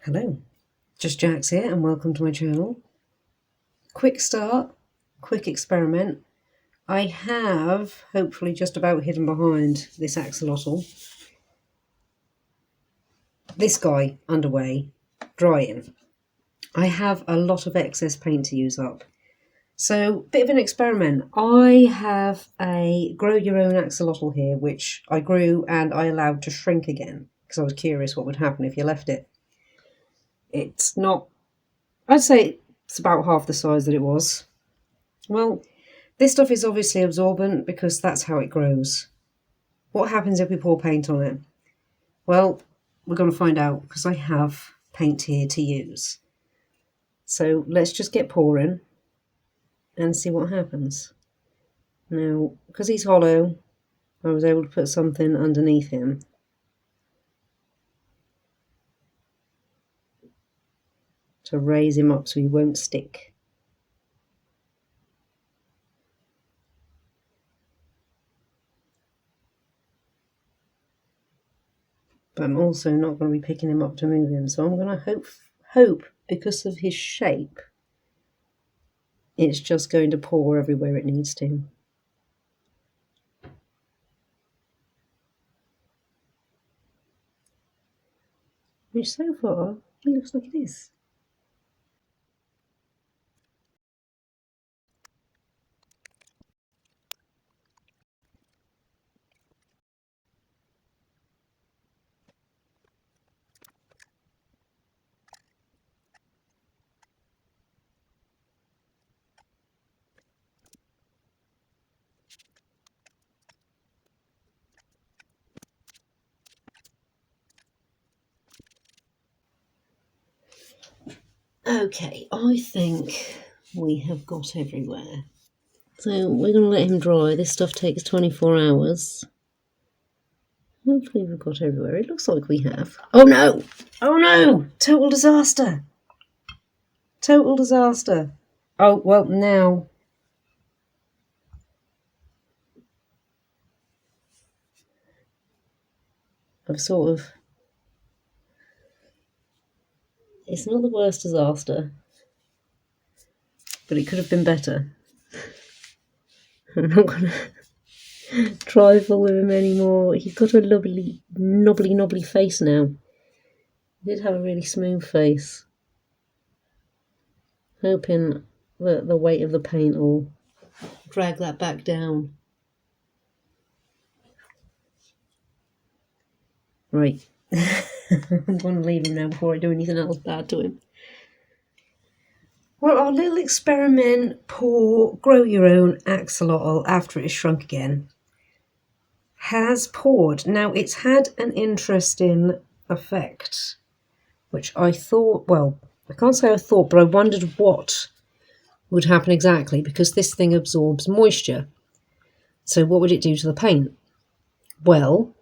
Hello, just Jax here and welcome to my channel. Quick start, quick experiment. I have hopefully just about hidden behind this axolotl. This guy underway, drying. I have a lot of excess paint to use up. So, bit of an experiment. I have a grow your own axolotl here, which I grew and I allowed to shrink again because I was curious what would happen if you left it. It's not, I'd say it's about half the size that it was. Well, this stuff is obviously absorbent because that's how it grows. What happens if we pour paint on it? Well, we're going to find out because I have paint here to use. So let's just get pouring and see what happens. Now, because he's hollow, I was able to put something underneath him. To raise him up so he won't stick. But I'm also not going to be picking him up to move him, so I'm going to hope because of his shape, it's just going to pour everywhere it needs to. Which so far, it looks like it is. Okay, I think we have got everywhere. So we're going to let him dry. This stuff takes 24 hours. Hopefully we've got everywhere. It looks like we have. Oh no! Oh no! Total disaster! Total disaster. Oh, well, now. I've sort of... It's not the worst disaster, but it could have been better. I'm not going to trifle with him anymore. He's got a lovely, knobbly face now. He did have a really smooth face. Hoping that the weight of the paint will drag that back down. Right. I'm going to leave him now before I do anything else bad to him. Well, our little experiment, grow your own axolotl after it's shrunk again, has poured. Now, it's had an interesting effect, which I thought, well, I can't say I thought, but I wondered what would happen exactly, because this thing absorbs moisture. So what would it do to the paint? Well,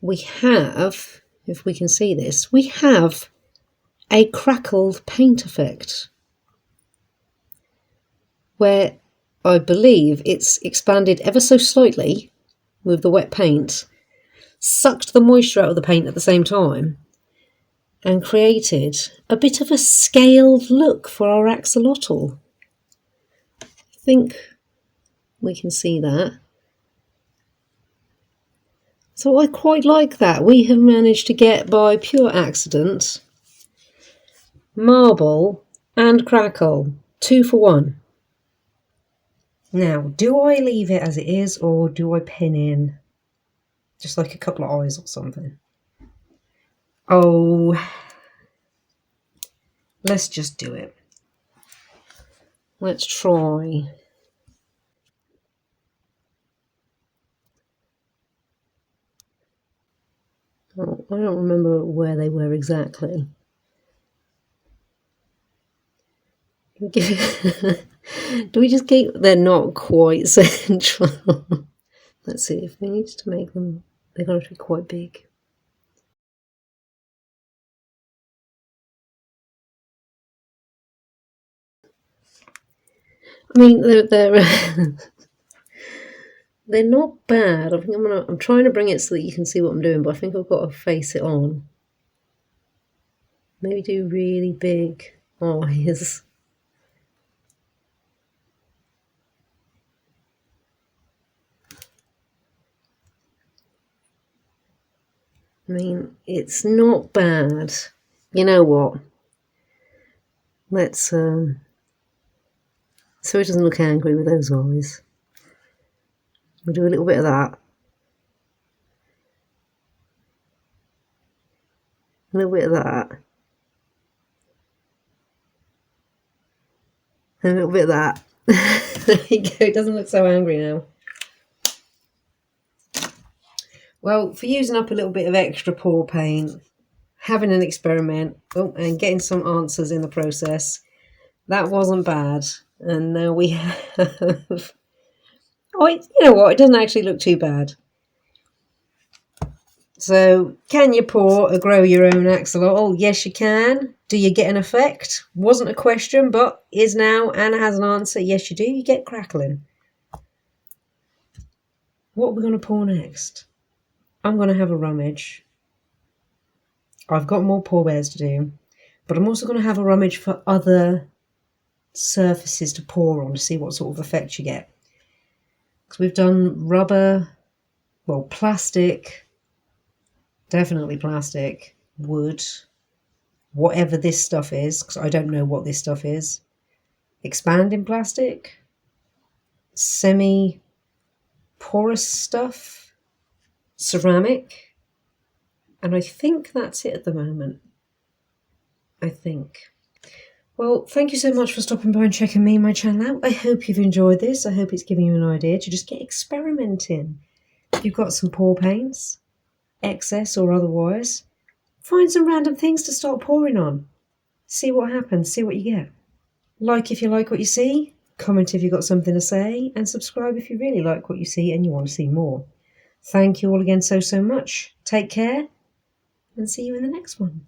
we have, if we can see this, we have a crackled paint effect, where I believe it's expanded ever so slightly with the wet paint, sucked the moisture out of the paint at the same time, and created a bit of a scaled look for our axolotl. I think we can see that. So I quite like that. We have managed to get, by pure accident, marble and crackle, 2 for 1. Now, do I leave it as it is, or do I pin in just like a couple of eyes or something? Oh, let's just do it. Let's try. Oh, I don't remember where they were exactly. Do we just keep... They're not quite central. Let's see if we need to make them... They're going to be quite big. I mean, they're they're not bad. I think I'm trying to bring it so that you can see what I'm doing, but I think I've got to face it on. Maybe do really big eyes. I mean, it's not bad. You know what? Let's, so he doesn't look angry with those eyes. We'll do a little bit of that. A little bit of that. And a little bit of that. There you go. It doesn't look so angry now. Well, for using up a little bit of extra pour paint, having an experiment, and getting some answers in the process, that wasn't bad. And now we have... Oh, you know what? It doesn't actually look too bad. So, can you pour or grow your own axolotl? Yes, you can. Do you get an effect? Wasn't a question, but is now and has an answer. Yes, you do. You get crackling. What are we going to pour next? I'm going to have a rummage. I've got more pour bears to do, but I'm also going to have a rummage for other surfaces to pour on to see what sort of effect you get. Because we've done rubber, well, plastic, definitely plastic, wood, whatever this stuff is, because I don't know what this stuff is, expanding plastic, semi-porous stuff, ceramic, and I think that's it at the moment. I think. Well, thank you so much for stopping by and checking me and my channel out. I hope you've enjoyed this. I hope it's giving you an idea to just get experimenting. If you've got some pour paints, excess or otherwise, find some random things to start pouring on. See what happens, see what you get. Like if you like what you see, comment if you've got something to say, and subscribe if you really like what you see and you want to see more. Thank you all again so much. Take care, and see you in the next one.